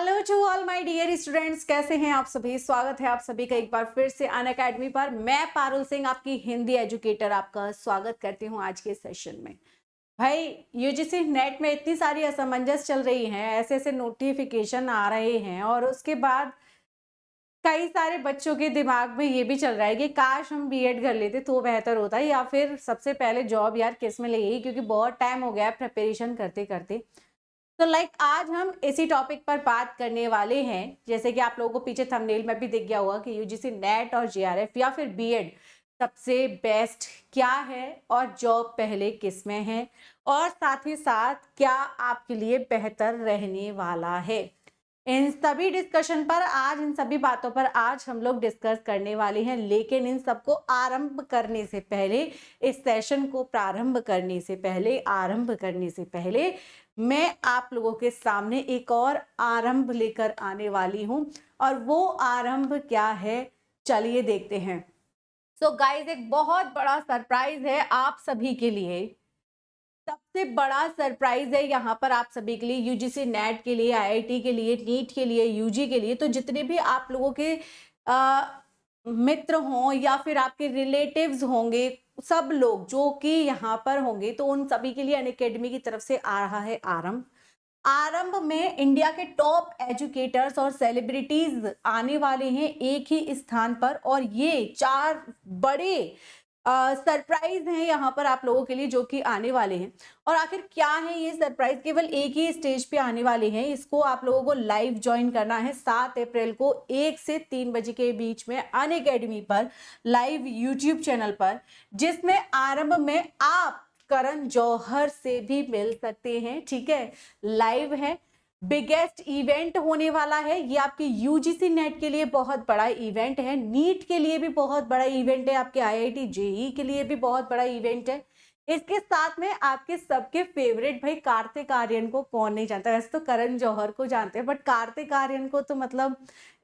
Hello to all my dear students, कैसे हैं आप सभी। स्वागत है आप सभी का एक बार फिर से अनअकैडमी पर। मैं पारुल सिंह, आपकी हिंदी एजुकेटर, आपका स्वागत करती हूं आज के सेशन में। भाई, यूजीसी नेट में इतनी सारी असमंजस चल रही हैं, ऐसे ऐसे नोटिफिकेशन आ रहे हैं और उसके बाद कई सारे बच्चों के दिमाग में ये भी चल रहा है कि काश हम बीएड कर लेते तो बेहतर होता, या फिर सबसे पहले जॉब यार किस में लगेगी, क्योंकि बहुत टाइम हो गया है प्रिपरेशन करते करते। तो आज हम इसी टॉपिक पर बात करने वाले हैं। जैसे कि आप लोगों को पीछे थंबनेल में भी दिख गया होगा कि यूजीसी नेट और जेआरएफ या फिर बीएड सबसे बेस्ट क्या है और जॉब पहले किस में है, और साथ ही साथ क्या आपके लिए बेहतर रहने वाला है। इन सभी डिस्कशन पर आज, इन सभी बातों पर आज हम लोग डिस्कस करने वाले हैं। लेकिन इन सबको आरंभ करने से पहले, इस सेशन को प्रारंभ करने से पहले, आरंभ करने से पहले मैं आप लोगों के सामने एक और आरंभ लेकर आने वाली हूं। और वो आरंभ क्या है, चलिए देखते हैं। सो गाइस, एक बहुत बड़ा सरप्राइज है आप सभी के लिए। सबसे बड़ा सरप्राइज है यहाँ पर आप सभी के लिए, यूजीसी नेट के लिए, आईआईटी के लिए, नीट के लिए, यूजी के लिए। तो जितने भी आप लोगों के मित्र हों या फिर आपके रिलेटिव्स होंगे, सब लोग जो कि यहाँ पर होंगे, तो उन सभी के लिए अनअकैडमी की तरफ से आ रहा है आरंभ। आरंभ में इंडिया के टॉप एजुकेटर्स और सेलिब्रिटीज आने वाले हैं एक ही स्थान पर, और ये 4 बड़े सरप्राइज हैं यहाँ पर आप लोगों के लिए जो कि आने वाले हैं। और आखिर क्या है ये सरप्राइज, केवल एक ही स्टेज पे आने वाले हैं। इसको आप लोगों को लाइव ज्वाइन करना है 7 अप्रैल को 1 से 3 बजे के बीच में अनअकैडमी पर, लाइव यूट्यूब चैनल पर, जिसमें आरंभ में आप करण जौहर से भी मिल सकते हैं। ठीक है, लाइव है, बिगेस्ट इवेंट होने वाला है ये। आपके यूजीसी नेट के लिए बहुत बड़ा इवेंट है, नीट के लिए भी बहुत बड़ा इवेंट है, आपके आईआईटी जेईई के लिए भी बहुत बड़ा इवेंट है। इसके साथ में आपके सबके फेवरेट भाई कार्तिक आर्यन को कौन नहीं जानता। वैसे तो करण जौहर को जानते हैं, बट कार्तिक आर्यन को तो मतलब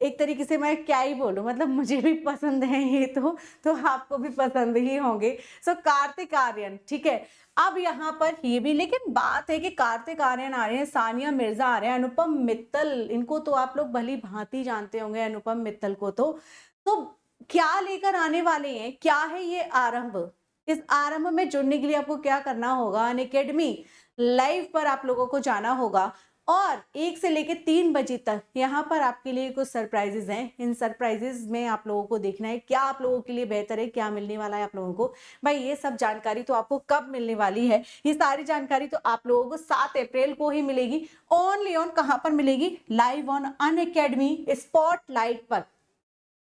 एक तरीके से मैं क्या ही बोलूं, मतलब मुझे भी पसंद है ये, तो आपको भी पसंद ही होंगे। सो कार्तिक आर्यन, ठीक है। अब यहाँ पर ये भी, लेकिन बात है कि कार्तिक आर्यन आ रहे हैं, सानिया मिर्जा आ रहे हैं, अनुपम मित्तल, इनको तो आप लोग भली भांति जानते होंगे, अनुपम मित्तल को। तो क्या लेकर आने वाले हैं, क्या है ये आरंभ। इस आरंभ में जुड़ने के लिए आपको क्या करना होगा, अनअकैडमी लाइव पर आप लोगों को जाना होगा, और 1 से लेकर 3 बजे तक यहाँ पर आपके लिए कुछ सरप्राइजेज हैं। इन सरप्राइजेज में आप लोगों को देखना है क्या आप लोगों के लिए बेहतर है, क्या मिलने वाला है आप लोगों को। भाई, ये सब जानकारी तो आपको कब मिलने वाली है, ये सारी जानकारी तो आप लोगों को 7 अप्रैल को ही मिलेगी। ओनली ऑन कहां पर मिलेगी, लाइव ऑन अनअकैडमी स्पॉटलाइट पर।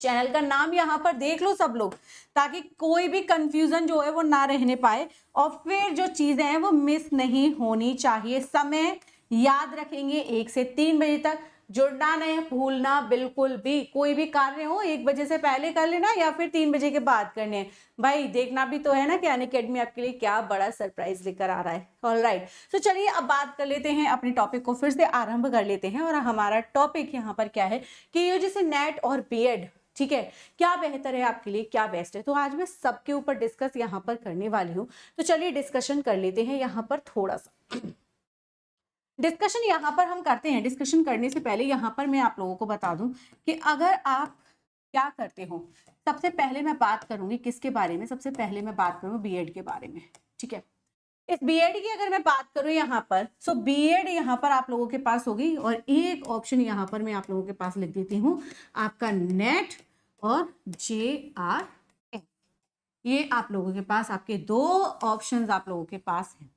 चैनल का नाम यहाँ पर देख लो सब लोग, ताकि कोई भी कंफ्यूजन जो है वो ना रहने पाए, और फिर जो चीजें हैं वो मिस नहीं होनी चाहिए। समय याद रखेंगे 1 से 3 बजे तक, जुड़ना नहीं भूलना बिल्कुल भी। कोई भी कार्य हो 1 बजे से पहले कर लेना या फिर 3 बजे के बाद करने हैं। भाई, देखना भी तो है ना कि अनअकैडमी आपके लिए क्या बड़ा सरप्राइज लेकर आ रहा है। ऑलराइट, तो चलिए अब बात कर लेते हैं, अपने टॉपिक को फिर से आरंभ कर लेते हैं। और हमारा टॉपिक यहाँ पर क्या है कि यूजीसी नेट और बीएड, ठीक है, क्या बेहतर है आपके लिए, क्या बेस्ट है। तो आज मैं सबके ऊपर डिस्कस यहाँ पर करने वाली हूँ। तो चलिए डिस्कशन कर लेते हैं यहाँ पर थोड़ा सा। डिस्कशन यहाँ पर हम करते हैं। डिस्कशन करने से पहले यहाँ पर मैं आप लोगों को बता दूं कि अगर आप क्या करते हो, सबसे पहले मैं बात करूंगी किसके बारे में, सबसे पहले मैं बात करूँ बीएड के बारे में। ठीक है, इस बीएड की अगर मैं बात करूं यहाँ पर, सो बीएड यहाँ पर आप लोगों के पास होगी, और एक ऑप्शन यहाँ पर मैं आप लोगों के पास लिख देती हूँ, आपका नेट और जेआरएफ। ये आप लोगों के पास, आपके 2 ऑप्शंस आप लोगों के पास हैं।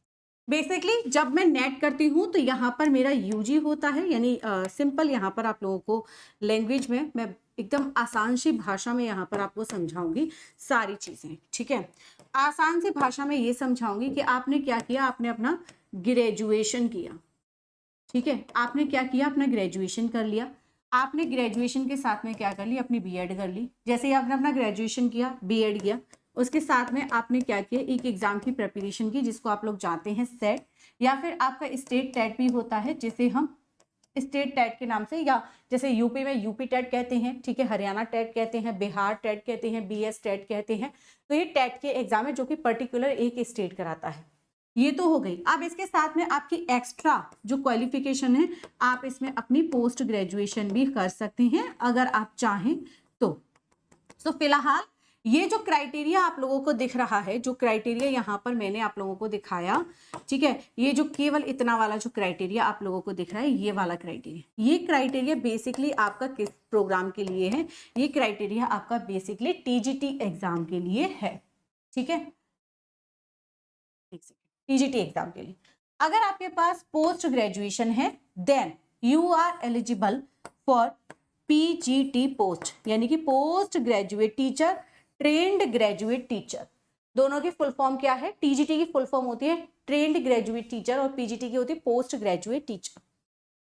बेसिकली जब मैं नेट करती हूँ तो यहाँ पर मेरा यूजी होता है, यानी सिंपल यहाँ पर आप लोगों को लैंग्वेज में मैं एकदम आसान सी भाषा में यहाँ पर आपको समझाऊंगी सारी चीजें। ठीक है, आसान सी भाषा में ये समझाऊंगी कि आपने क्या किया, आपने अपना ग्रेजुएशन किया। ठीक है, आपने क्या किया, अपना ग्रेजुएशन कर लिया। आपने ग्रेजुएशन के साथ में क्या कर लिया, अपनी बीएड कर ली। जैसे ही आपने अपना ग्रेजुएशन किया, बीएड किया, उसके साथ में आपने क्या किया, एक एग्जाम की प्रिपरेशन की, जिसको आप लोग जानते हैं सेट, या फिर आपका स्टेट टेट भी होता है, जिसे हम स्टेट टेट के नाम से, या जैसे यूपी में यूपी टेट कहते हैं, ठीक है, हरियाणा टेट कहते हैं, बिहार टेट कहते हैं, बीएस टेट कहते हैं। तो ये टेट के एग्जाम है जो कि पर्टिकुलर एक स्टेट कराता है। ये तो हो गई। अब इसके साथ में आपकी एक्स्ट्रा जो क्वालिफिकेशन है, आप इसमें अपनी पोस्ट ग्रेजुएशन भी कर सकते हैं अगर आप चाहें तो। फिलहाल ये जो क्राइटेरिया आप लोगों को दिख रहा है, जो क्राइटेरिया यहाँ पर मैंने आप लोगों को दिखाया, ठीक है, ये जो केवल इतना वाला जो क्राइटेरिया आप लोगों को दिख रहा है, ये वाला क्राइटेरिया, ये क्राइटेरिया बेसिकली आपका किस प्रोग्राम के लिए है? ये क्राइटेरिया आपका बेसिकली टीजीटी एग्जाम के लिए है, ठीक है, टीजीटी एग्जाम के लिए। अगर आपके पास पोस्ट ग्रेजुएशन है then you are eligible for PGT post, यानी कि post graduate teacher, trained graduate teacher. दोनों की फुल फॉर्म क्या है? टीजीटी की फुल फॉर्म होती है ट्रेंड ग्रेजुएट टीचर और पीजीटी की होती है पोस्ट ग्रेजुएट टीचर।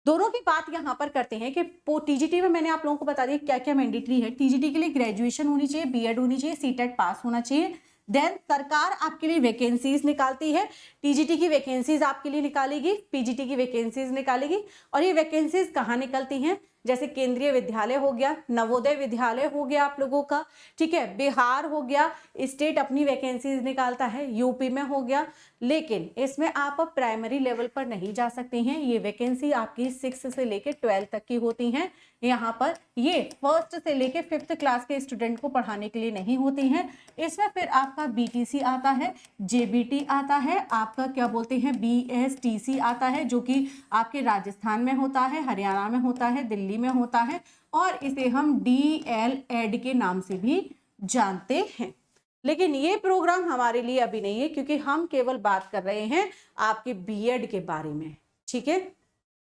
दोनों की बात यहां पर करते हैं कि टीजीटी में मैंने आप लोगों को बता दिया क्या क्या मैंडेटरी है। टीजीटी के लिए ग्रेजुएशन होनी चाहिए, बीएड होनी चाहिए, सीटेट पास होना चाहिए। देन सरकार आपके लिए वैकेंसीज निकालती है, टीजीटी की वैकेंसीज आपके लिए निकालेगी, पीजीटी की वैकेंसीज निकालेगी। और ये वैकेंसीज कहाँ निकलती हैं? जैसे केंद्रीय विद्यालय हो गया, नवोदय विद्यालय हो गया आप लोगों का, ठीक है, बिहार हो गया, स्टेट अपनी वैकेंसीज निकालता है, यूपी में हो गया। लेकिन इसमें आप अब प्राइमरी लेवल पर नहीं जा सकते हैं, ये वैकेंसी आपकी 6 से लेकर 12 तक की होती हैं। यहाँ पर ये 1st से लेकर 5th क्लास के स्टूडेंट को पढ़ाने के लिए नहीं होती हैं। इसमें फिर आपका बीटीसी आता है, जेबीटी आता है, आपका क्या बोलते हैं बीएसटीसी आता है, जो कि आपके राजस्थान में होता है, हरियाणा में होता है, दिल्ली में होता है, और इसे हम डीएलएड के नाम से भी जानते हैं। लेकिन ये प्रोग्राम हमारे लिए अभी नहीं है, क्योंकि हम केवल बात कर रहे हैं आपके बीएड के बारे में, ठीक है।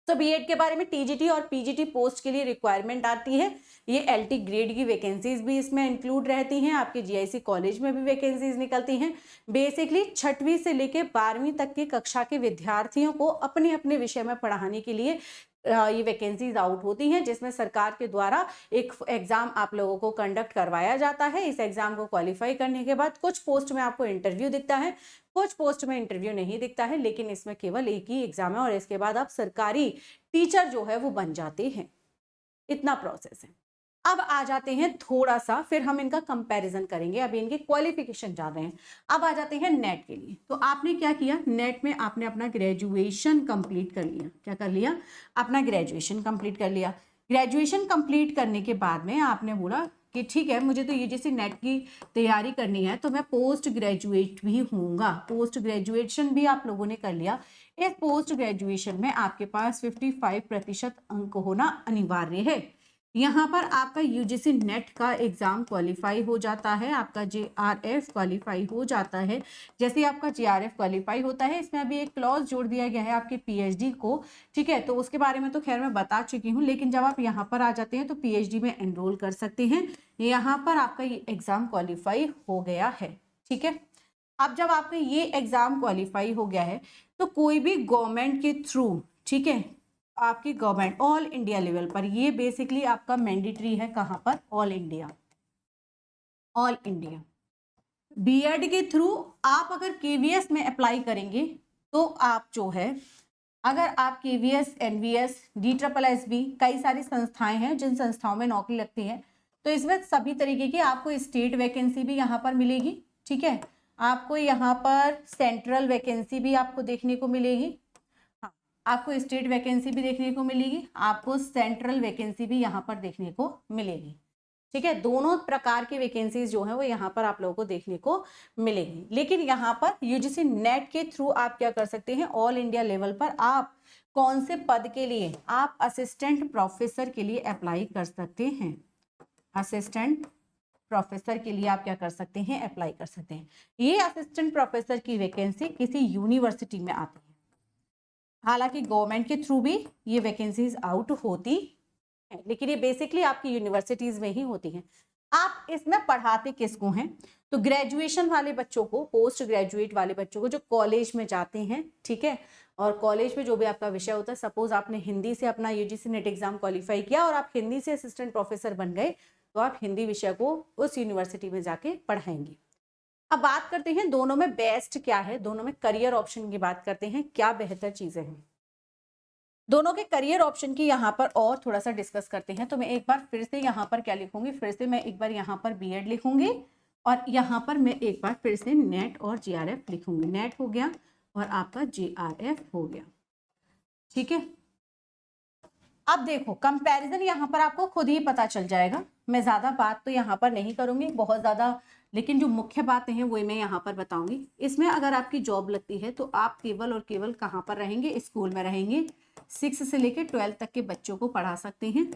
तो बीएड के बारे में टीजीटी और पीजीटी पोस्ट के लिए रिक्वायरमेंट आती है। ये एलटी ग्रेड की वैकेंसीज भी इसमें इंक्लूड रहती हैं, आपके जीआईसी कॉलेज में भी वैकेंसीज निकलती हैं। बेसिकली 6वीं से लेकर 12वीं तक की कक्षा के विद्यार्थियों को अपने अपने विषय में पढ़ाने के लिए ये वैकेंसीज आउट होती हैं, जिसमें सरकार के द्वारा एक एग्जाम आप लोगों को कंडक्ट करवाया जाता है। इस एग्जाम को क्वालिफाई करने के बाद कुछ पोस्ट में आपको इंटरव्यू दिखता है, कुछ पोस्ट में इंटरव्यू नहीं दिखता है, लेकिन इसमें केवल एक ही एग्जाम है और इसके बाद आप सरकारी टीचर जो है वो बन जाते हैं। इतना प्रोसेस है। अब आ जाते हैं थोड़ा सा, फिर हम इनका कंपैरिजन करेंगे, अभी इनके क्वालिफिकेशन जान रहे हैं। अब आ जाते हैं नेट के लिए। तो आपने क्या किया? नेट में आपने अपना ग्रेजुएशन कंप्लीट कर लिया। क्या कर लिया? अपना ग्रेजुएशन कंप्लीट कर लिया। ग्रेजुएशन कंप्लीट करने के बाद में आपने बोला कि ठीक है, मुझे तो ये जैसे नेट की तैयारी करनी है, तो मैं पोस्ट ग्रेजुएट भी होऊंगा। पोस्ट ग्रेजुएशन भी आप लोगों ने कर लिया। इस पोस्ट ग्रेजुएशन में आपके पास 55% अंक होना अनिवार्य है। यहाँ पर आपका यूजीसी नेट का एग्जाम क्वालिफाई हो जाता है, आपका जेआरएफ क्वालिफाई हो जाता है। जैसे ही आपका जेआरएफ क्वालिफाई होता है, इसमें अभी एक क्लॉज जोड़ दिया गया है आपके पीएचडी को, ठीक है, तो उसके बारे में तो खैर मैं बता चुकी हूँ। लेकिन जब आप यहाँ पर आ जाते हैं तो पीएचडी में एनरोल कर सकते हैं। यहाँ पर आपका ये एग्जाम क्वालिफाई हो गया है, ठीक है। अब जब आपका ये एग्जाम क्वालिफाई हो गया है, तो कोई भी गवर्नमेंट के थ्रू, ठीक है, आपकी गवर्नमेंट ऑल इंडिया लेवल पर, ये बेसिकली आपका मैंडेटरी है। कहां पर? All India. All India BEd के थ्रू आप अगर केवीएस में अप्लाई करेंगे तो आप जो है, अगर आप केवीएस, एनवीएस, DSSB, कई सारी संस्थाएं हैं जिन संस्थाओं में नौकरी लगती है, तो इसमें सभी तरीके की आपको स्टेट वैकेंसी भी यहाँ पर मिलेगी, ठीक है। आपको यहाँ पर सेंट्रल वैकेंसी भी आपको देखने को मिलेगी, आपको स्टेट वैकेंसी भी देखने को मिलेगी, आपको सेंट्रल वैकेंसी भी यहाँ पर देखने को मिलेगी, ठीक है। दोनों प्रकार की वैकेंसीज जो है वो यहाँ पर आप लोगों को देखने को मिलेगी। लेकिन यहाँ पर यूजीसी नेट के थ्रू आप क्या कर सकते हैं? ऑल इंडिया लेवल पर आप कौन से पद के लिए? आप असिस्टेंट प्रोफेसर के लिए अप्लाई कर सकते हैं। असिस्टेंट प्रोफेसर के लिए आप क्या कर सकते हैं? अप्लाई कर सकते हैं। ये असिस्टेंट प्रोफेसर की वैकेंसी किसी यूनिवर्सिटी में आती है। हालांकि गवर्नमेंट के थ्रू भी ये वैकेंसीज आउट होती है, लेकिन ये बेसिकली आपकी यूनिवर्सिटीज में ही होती हैं। आप इसमें पढ़ाते किसको हैं? तो ग्रेजुएशन वाले बच्चों को, पोस्ट ग्रेजुएट वाले बच्चों को, जो कॉलेज में जाते हैं, ठीक है। और कॉलेज में जो भी आपका विषय होता है, सपोज आपने हिंदी से अपना यूजीसी नेट एग्जाम क्वालिफाई किया और आप हिंदी से असिस्टेंट प्रोफेसर बन गए, तो आप हिंदी विषय को उस यूनिवर्सिटी में जाके पढ़ाएंगे। अब बात करते हैं दोनों में बेस्ट क्या है, दोनों में करियर ऑप्शन की बात करते हैं, क्या बेहतर चीजें हैं। दोनों के करियर ऑप्शन की यहाँ पर और थोड़ा सा डिस्कस करते हैं। तो मैं एक बार फिर से यहाँ पर क्या लिखूंगी? फिर से मैं एक बार यहाँ पर बीएड लिखूंगी और यहाँ पर मैं एक बार फिर से नेट और जीआरएफ लिखूंगी। नेट हो गया और आपका JRF हो गया। ठीक है, अब देखो कंपैरिजन यहाँ पर आपको खुद ही पता चल जाएगा, मैं ज्यादा बात तो यहाँ पर नहीं करूंगी बहुत ज्यादा, लेकिन जो मुख्य बातें हैं वो मैं यहाँ पर बताऊंगी। इसमें अगर आपकी जॉब लगती है तो आप केवल और केवल कहाँ पर रहेंगे, स्कूल में रहेंगे। 6 से लेकर 12 तक के बच्चों को पढ़ा सकते हैं।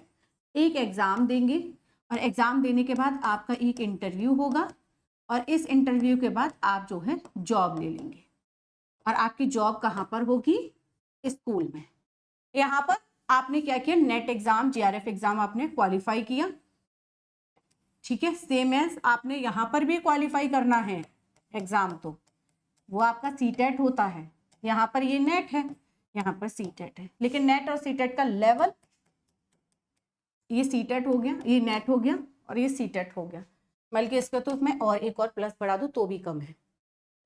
एक एग्जाम देंगे और एग्जाम देने के बाद आपका एक इंटरव्यू होगा और इस इंटरव्यू के बाद आप जो है जॉब ले लेंगे और आपकी जॉब कहाँ पर होगी, स्कूल में। यहाँ पर आपने क्या किया, नेट एग्जाम JRF एग्जाम आपने क्वालिफाई किया। ठीक है, सेम एज आपने यहाँ पर भी क्वालिफाई करना है एग्जाम, तो वो आपका सीटेट होता है। यहाँ पर ये नेट है, यहाँ पर सीटेट है, लेकिन नेट और सीटेट का लेवल, ये सीटेट हो गया, ये नेट हो गया और ये सीटेट हो गया, बल्कि इसका तो मैं और एक और प्लस बढ़ा दूं तो भी कम है।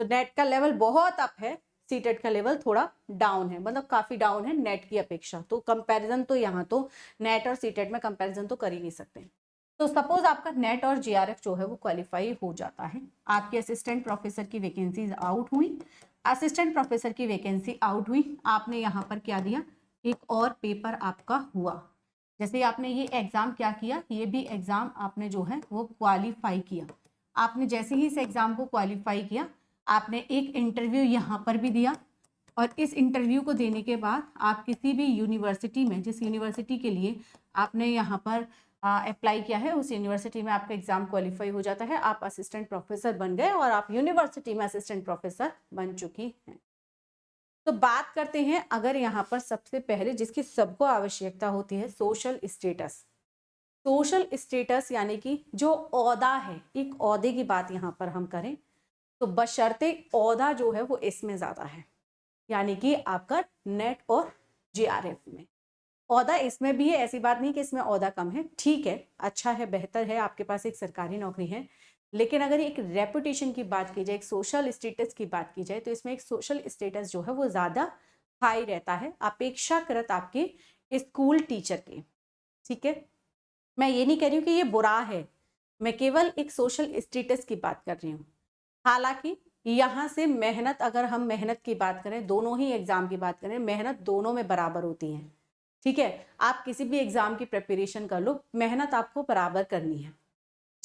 तो नेट का लेवल बहुत अप है, सीटेट का लेवल थोड़ा डाउन है, मतलब काफी डाउन है नेट की अपेक्षा। तो कंपैरिजन तो यहाँ तो नेट और सीटेट में कंपैरिजन तो कर ही नहीं सकते। तो सपोज आपका नेट और JRF जो है वो क्वालिफाई हो जाता है, आपकी असिस्टेंट प्रोफेसर की वैकेंसीज आउट हुई, असिस्टेंट प्रोफेसर की वैकेंसी आउट हुई, आपने यहाँ पर क्या दिया, एक और पेपर आपका हुआ। जैसे आपने ये एग्जाम क्या किया, ये भी एग्जाम आपने जो है वो क्वालिफाई किया। आपने जैसे ही इस एग्जाम को क्वालिफाई किया, आपने एक इंटरव्यू यहाँ पर भी दिया और इस इंटरव्यू को देने के बाद आप किसी भी यूनिवर्सिटी में, जिस यूनिवर्सिटी के लिए आपने यहाँ पर अप्लाई किया है, उस यूनिवर्सिटी में आपका एग्जाम क्वालिफाई हो जाता है, आप असिस्टेंट प्रोफेसर बन गए और आप यूनिवर्सिटी में असिस्टेंट प्रोफेसर बन चुकी हैं। तो बात करते हैं अगर यहाँ पर सबसे पहले जिसकी सबको आवश्यकता होती है, सोशल स्टेटस। सोशल स्टेटस यानी कि जो ओहदा है, एक ओहदे की बात यहाँ पर हम करें तो बशर्ते ओहदा जो है वो इसमें ज्यादा है, यानी कि आपका नेट और JRF में ओहदा इसमें भी है, ऐसी बात नहीं कि इसमें ओहदा कम है, ठीक है, अच्छा है, बेहतर है, आपके पास एक सरकारी नौकरी है। लेकिन अगर एक रेपुटेशन की बात की जाए, एक सोशल स्टेटस की बात की जाए, तो इसमें एक सोशल स्टेटस जो है वो ज्यादा हाई रहता है अपेक्षाकृत आपके स्कूल टीचर के। ठीक है, मैं ये नहीं कह रही हूँ कि ये बुरा है, मैं केवल एक सोशल स्टेटस की बात कर रही हूँ। हालांकि यहाँ से मेहनत, अगर हम मेहनत की बात करें, दोनों ही एग्जाम की बात करें, मेहनत दोनों में बराबर होती है। ठीक है, आप किसी भी एग्जाम की प्रिपरेशन कर लो, मेहनत आपको बराबर करनी है,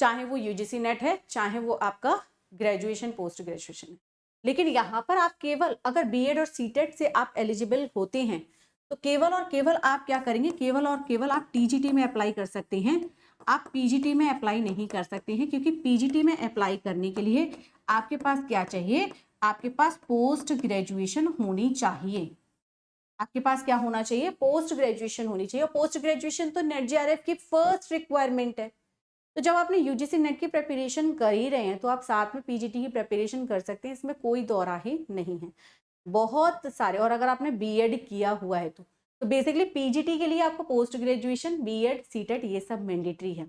चाहे वो UGC नेट है, चाहे वो आपका ग्रेजुएशन पोस्ट ग्रेजुएशन है। लेकिन यहाँ पर आप केवल अगर BEd और CTET से आप एलिजिबल होते हैं तो केवल और केवल आप क्या करेंगे, केवल और केवल आप TGT में अप्लाई कर सकते हैं, आप PGT में अप्लाई नहीं कर सकते हैं, क्योंकि PGT में अप्लाई करने के लिए आपके पास क्या चाहिए, आपके पास पोस्ट ग्रेजुएशन होनी चाहिए। आपके पास क्या होना चाहिए, पोस्ट ग्रेजुएशन होनी चाहिए। और पोस्ट ग्रेजुएशन तो नेट JRF की फर्स्ट रिक्वायरमेंट है। तो जब आपने UGC नेट की प्रिपरेशन कर ही रहे हैं तो आप साथ में PGT की प्रिपरेशन कर सकते हैं, इसमें कोई दौराहे नहीं है। बहुत सारे, और अगर आपने BEd किया हुआ है तो बेसिकली PGT के लिए आपको पोस्ट ग्रेजुएशन, BEd, CTET ये सब मैंडेटरी है।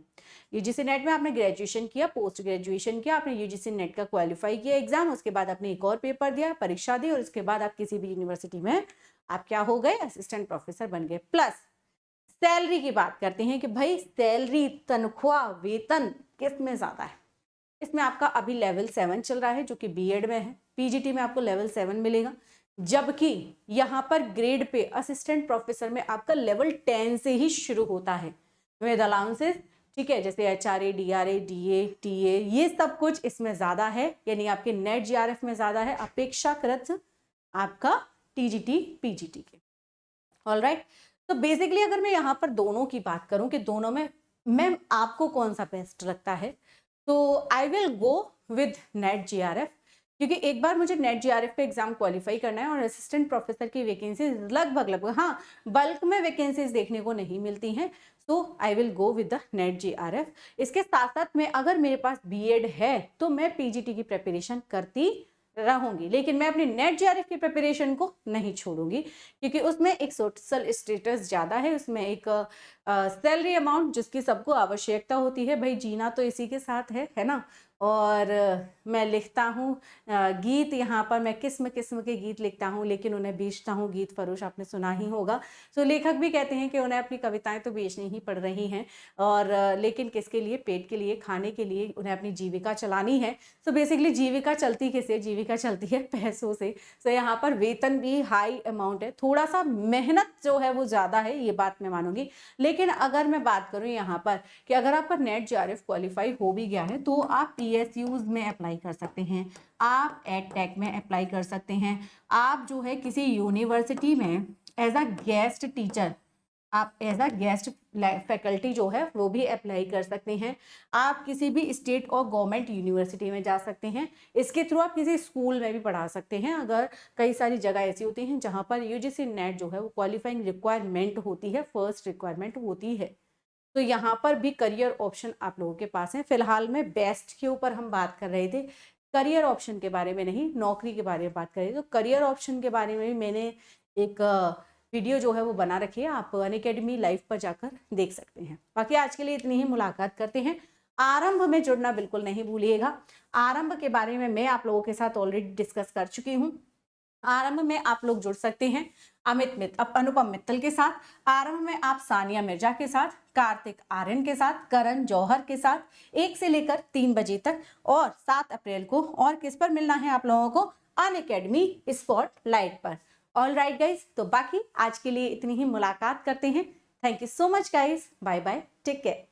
UGC नेट में आपने ग्रेजुएशन किया, पोस्ट ग्रेजुएशन किया, आपने UGC नेट का क्वालिफाई किया एग्जाम, उसके बाद आपने एक और पेपर दिया, परीक्षा दी, और उसके बाद आप किसी भी यूनिवर्सिटी में आप क्या हो गए, असिस्टेंट प्रोफेसर बन गए। प्लस सैलरी की बात करते हैं कि भाई सैलरी, तनख्वाह, वेतन किस में ज्यादा है। इसमें आपका अभी लेवल 7 चल रहा है जो कि BEd में है, PGT में आपको लेवल 7 मिलेगा, जबकि यहाँ पर ग्रेड पे असिस्टेंट प्रोफेसर में आपका लेवल 10 से ही शुरू होता है विद अलाउंसेस। ठीक है, जैसे HRA, DRA, DA, TA, ये सब कुछ इसमें ज्यादा है, यानी आपके नेट JRF में ज्यादा है अपेक्षाकृत आपका TGT PGT के। ऑलराइट, तो बेसिकली अगर मैं यहाँ पर दोनों की बात करूं कि दोनों में मैम आपको कौन सा बेस्ट लगता है, तो I will go with net JRF, क्योंकि एक बार मुझे नेट JRF पे एग्जाम क्वालिफाई करना है और असिस्टेंट प्रोफेसर की वैकेंसी लगभग हाँ बल्क में वैकेंसीज देखने को नहीं मिलती हैं, तो I will go with the net JRF। इसके साथ साथ में अगर मेरे पास BEd है तो मैं PGT की प्रिपरेशन करती रहूंगी, लेकिन मैं अपनी नेट JRF की प्रिपरेशन को नहीं छोड़ूंगी, क्योंकि उसमें एक सोशल स्टेटस ज्यादा है, उसमें एक सैलरी अमाउंट जिसकी सबको आवश्यकता होती है, भाई जीना तो इसी के साथ है ना। और मैं लिखता हूँ गीत, यहाँ पर मैं किस्म किस्म के गीत लिखता हूँ लेकिन उन्हें बेचता हूँ, गीत फरोश आपने सुना ही होगा। सो लेखक भी कहते हैं कि उन्हें अपनी कविताएं तो बेचनी ही पड़ रही हैं, और लेकिन किसके लिए, पेट के लिए, खाने के लिए, उन्हें अपनी जीविका चलानी है। सो बेसिकली जीविका चलती किससे, जीविका चलती है पैसों से। सो यहाँ पर वेतन भी हाई अमाउंट है, थोड़ा सा मेहनत जो है वो ज़्यादा है, ये बात मैं मानूंगी। लेकिन अगर मैं बात करूँ यहाँ पर कि अगर आपका नेट जेआरएफ क्वालिफाई हो भी गया है तो आप पीएसयूज में अप्लाई कर सकते हैं, आप एडटेक में अप्लाई कर सकते हैं, आप जो है किसी यूनिवर्सिटी में एज अ गेस्ट टीचर, आप एज अ गेस्ट फैकल्टी जो है वो भी अप्लाई कर सकते हैं, आप किसी भी स्टेट और गवर्नमेंट यूनिवर्सिटी में जा सकते हैं, इसके थ्रू आप किसी स्कूल में भी पढ़ा सकते हैं। अगर कई सारी जगह ऐसी होती हैं जहाँ पर यूजीसी नेट जो है वो क्वालिफाइंग रिक्वायरमेंट होती है, फर्स्ट रिक्वायरमेंट होती है, तो यहाँ पर भी करियर ऑप्शन आप लोगों के पास है। फिलहाल में बेस्ट के ऊपर हम बात कर रहे थे, करियर ऑप्शन के बारे में नहीं, नौकरी के बारे में बात करें तो करियर ऑप्शन के बारे में भी मैंने एक वीडियो जो है वो बना रखी है, आप अनअकैडमी लाइव पर जाकर देख सकते हैं। बाकी आज के लिए इतनी ही, मुलाकात करते हैं। आरंभ में जुड़ना बिल्कुल नहीं भूलिएगा, आरंभ के बारे में मैं आप लोगों के साथ ऑलरेडी डिस्कस कर चुकी हूँ। आरंभ में आप लोग जुड़ सकते हैं अनुपम मित्तल के साथ, आरंभ में आप सानिया मिर्जा के साथ, कार्तिक आर्यन के साथ, करण जौहर के साथ 1 से लेकर 3 बजे तक, और 7 अप्रैल को और किस पर मिलना है आप लोगों को, अनअकैडमी स्पॉटलाइट पर। ऑल राइट गाइज, तो बाकी आज के लिए इतनी ही, मुलाकात करते हैं। Thank you so much guys, bye bye, take care.